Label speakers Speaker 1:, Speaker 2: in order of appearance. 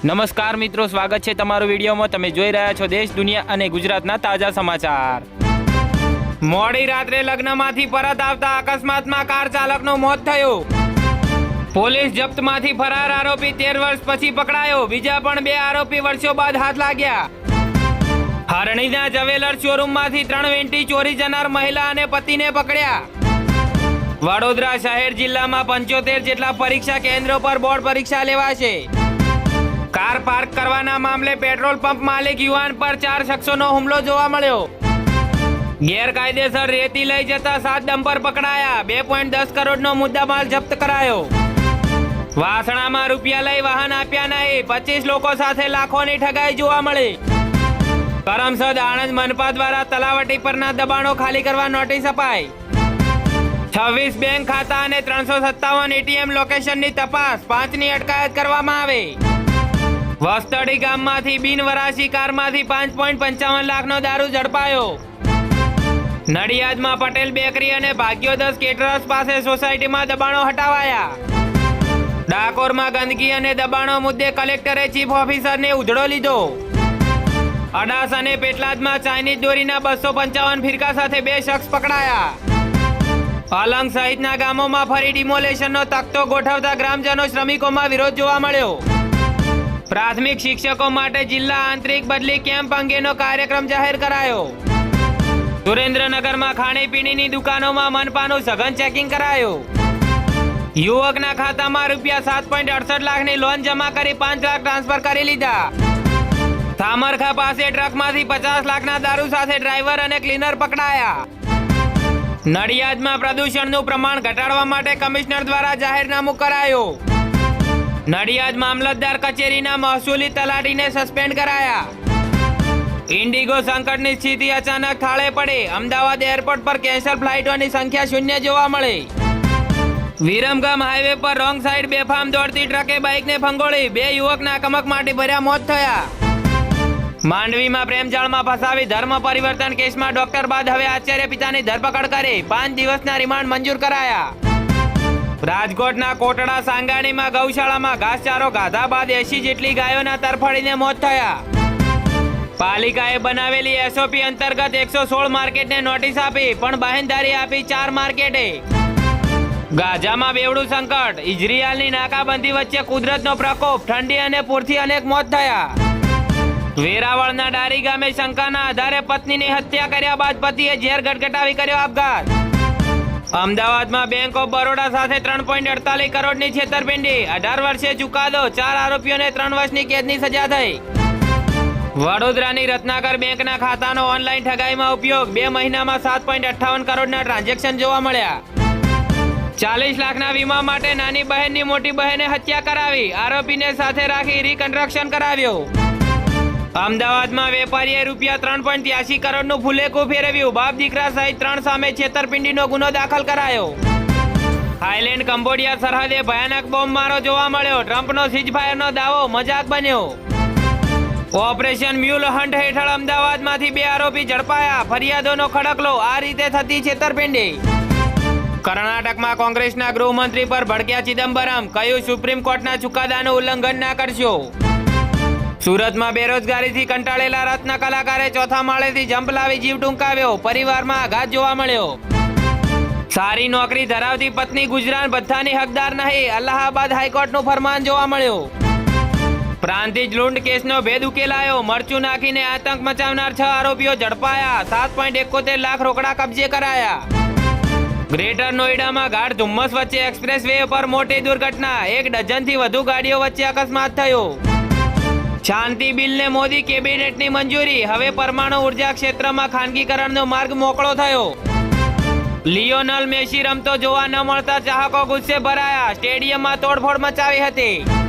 Speaker 1: નમસ્કાર મિત્રો, સ્વાગત છે તમારો વિડીયોમાં। તમે જોઈ રહ્યા છો દેશ, દુનિયા અને ગુજરાતના તાજા સમાચાર। મોડી રાત્રે લગ્નમાંથી પરત આવતા અકસ્માતમાં કાર ચાલકનું મોત થયું। પોલીસ જપ્તમાંથી ફરાર આરોપી 13 વર્ષ પછી પકડાયો। બીજા પણ 2 આરોપી વર્ષો બાદ હાથ લાગ્યા। હરણીના જવેલર શોરૂમમાંથી 3 વેંટી ચોરી જનાર મહિલા અને પતિને પકડ્યા। વડોદરા શહેર જિલ્લામાં 75 જેટલા પરીક્ષા કેન્દ્રો પર બોર્ડ પરીક્ષા લેવાશે। કાર પાર્ક કરવાના મામલે પેટ્રોલ પંપ માલિક યુવાન પર 4 શખ્સોનો હુમલો જોવા મળ્યો। ગેરકાયદેસર રેતી લઈ જતા 7 ડમ્પર પકડાયા। 2.10 કરોડનો મુદ્દામાલ જપ્ત કરાયો। વાસણામાં રૂપિયા લઈ વાહન આપ્યા નહીં, 25 લોકો સાથે લાખોની ઠગાઈ જોવા મળી। કરમસદ આણંદ મનપા દ્વારા તલાવટી પરના દબાણો ખાલી કરવા નોટિસ અપાઈ। 26 બેંક ખાતા અને 357 એટીએમ લોકેશનની તપાસ, 5ની અટકાયત કરવામાં આવી। વસ્તડી ગામમાંથી બિનવરાસી કારમાંથી 5.55 લાખનો દારૂ ઝડપાયો। નડિયાદમાં પટેલ બેકરી અને ભાગ્યોદય કેટરર્સ પાસે સોસાયટીમાં દબાણો હટાવાયા। ડાકોરમાં ગંદકી અને દબાણો મુદ્દે કલેક્ટરે ચીફ ઓફિસરને ઉધડો લીધો। અડાસ અને પેટલાદમાં ચાઇનીઝ દોરીના 255 ફિરકા સાથે 2 શખ્સ પકડાયા। અલંગ સહિતના ગામોમાં ફરી ડિમોલેશનનો તખતો ગોઠવતા ગ્રામજનો શ્રમિકોમાં વિરોધ જોવા મળ્યો। પ્રાથમિક શિક્ષકો માટે જિલ્લા આંતરિક બદલી કેમ્પ અંગેનો કાર્યક્રમ જાહેર કરાયો। સુરેન્દ્રનગરમાં ખાણીપીણીની દુકાનોમાં મનપાનું સઘન ચેકિંગ કરાયું। યુવકના ખાતામાં રૂપિયા 7.68 લાખની લોન જમા કરી 5 લાખ ટ્રાન્સફર કરી લીધા। સામરખા પાસે ટ્રકમાંથી 50 લાખના દારૂ સાથે ડ્રાઈવર અને ક્લીનર પકડાયા। નડિયાદમાં પ્રદૂષણનું પ્રમાણ ઘટાડવા માટે કમિશનર દ્વારા જાહેરનામું કરાયું। નડિયાદ મામલતદાર કચેરીના મહેસૂલી તલાટીને સસ્પેન્ડ કરાયા। ઇન્ડિગો સંકટની સ્થિતિ અચાનક થાળે પડી। અમદાવાદ એરપોર્ટ પર કેન્સલ ફ્લાઇટોની સંખ્યા 0 જોવા મળી। વિરમગામ હાઈવે પર રોંગ સાઈડ બેફામ દોડતી ટ્રકે બાઇકને ફંગોળી, 2 યુવકના કમકમાટી ભર્યા મોત થયા। માંડવીમાં પ્રેમજાળમાં ફસાવી ધર્મ પરિવર્તન કેસમાં ડોક્ટર બાદ હવે આચાર્ય પિતાની ધરપકડ કરી, 5 દિવસના રિમાન્ડ મંજૂર કરાયા। રાજકોટના કોટડા સાંગાણીમાં ગૌશાળામાં ઘાસચારો ગાધા બાદ 80 જેટલી ગાયોના તરફડીને મોત થયા। પાલિકાએ બનાવેલી એસઓપી અંતર્ગત 116 માર્કેટને નોટિસ આપી, પણ બાહેંધરી આપી 4 માર્કેટે। ગાઝામાં બેવડું સંકટ, ઇઝરાયલની નાકાબંધી વચ્ચે કુદરતનો પ્રકોપ, ઠંડી અને પૂરથી અનેક મોત થયા। વેરાવળના ડારી ગામે શંકાના આધારે પત્નીની હત્યા કર્યા બાદ પતિએ ઝેર ગટગટાવી કર્યો આપઘાત। અમદાવાદમાં બેંક ઓફ બરોડા સાથે 3.48 કરોડની છેતરપિંડી, 18 વર્ષે ચુકાદો, 4 આરોપીઓને 3 વર્ષની કેદની સજા થઈ। વડોદરાની રત્નાકર બેંકના ખાતાનો ઓનલાઈન ઠગાઈમાં ઉપયોગ, 2 મહિનામાં 7.58 કરોડના ટ્રાન્ઝેક્શન જોવા મળ્યા। 40 લાખના વીમા માટે નાની બહેનની મોટી બહેને હત્યા કરાવી, આરોપીને સાથે રાખી રિકન્સ્ટ્રક્શન કરાવ્યો। અમદાવાદમાં વેપારીએ રૂપિયા 3.83 કરોડનું ફુલેકું ફેરવ્યું, બાપ દીકરા સહિત 3 સામે છેતરપિંડીનો ગુનો દાખલ કરાયો। થાઈલેન્ડ કંબોડિયા સરહદે ભયાનક બોમ્બમારો જોવા મળ્યો, ટ્રમ્પનો સીઝફાયરનો દાવો મજાક બન્યો। ઓપરેશન મ્યુલ હન્ટ હેઠળ અમદાવાદમાંથી 2 આરોપી ઝડપાયા, ફરિયાદોનો ખડકલો, આ રીતે થતી છેતરપિંડી। કર્ણાટકમાં કોંગ્રેસના ગૃહમંત્રી પર ભડક્યા ચિદમ્બરમ, કહ્યું સુપ્રીમ કોર્ટના ચુકાદાનું ઉલ્લંઘન ના કરશો। સુરતમાં બેરોજગારીથી કંટાળેલા રત્ન કલાકારે 4થા માળેથી જમ્પ લાવી જીવ ટૂંકાવ્યો, પરિવારમાં આઘાત જોવા મળ્યો। સારી નોકરી ધરાવતી પત્ની ગુજરાન ભથ્થાની હકદાર નહીં, અલ્હાબાદ હાઈકોર્ટનું ફરમાન જોવા મળ્યું। પ્રાંતિજ લૂંટ કેસનો ભેદ ઉકેલાયો, મરચું નાખીને આતંક મચાવનાર 6 આરોપીઓ ઝડપાયા, 7.71 લાખ રોકડા કબજે કરાયા। ગ્રેટર નોઈડામાં ગાઢ ધુમ્મસ વચ્ચે એક્સપ્રેસ વે પર મોટી દુર્ઘટના, 1 ડઝનથી વધુ ગાડીઓ વચ્ચે અકસ્માત થયો। શાંતિ બિલને મોદી કેબિનેટની મંજૂરી, હવે પરમાણુ ઉર્જા ક્ષેત્રમાં ખાનગીકરણનો માર્ગ મોકળો થયો। લિયોનલ મેસી રમતો જોવા ન મળતા ચાહકો ગુસ્સે ભરાયા, સ્ટેડિયમમાં તોડફોડ મચાવી હતી।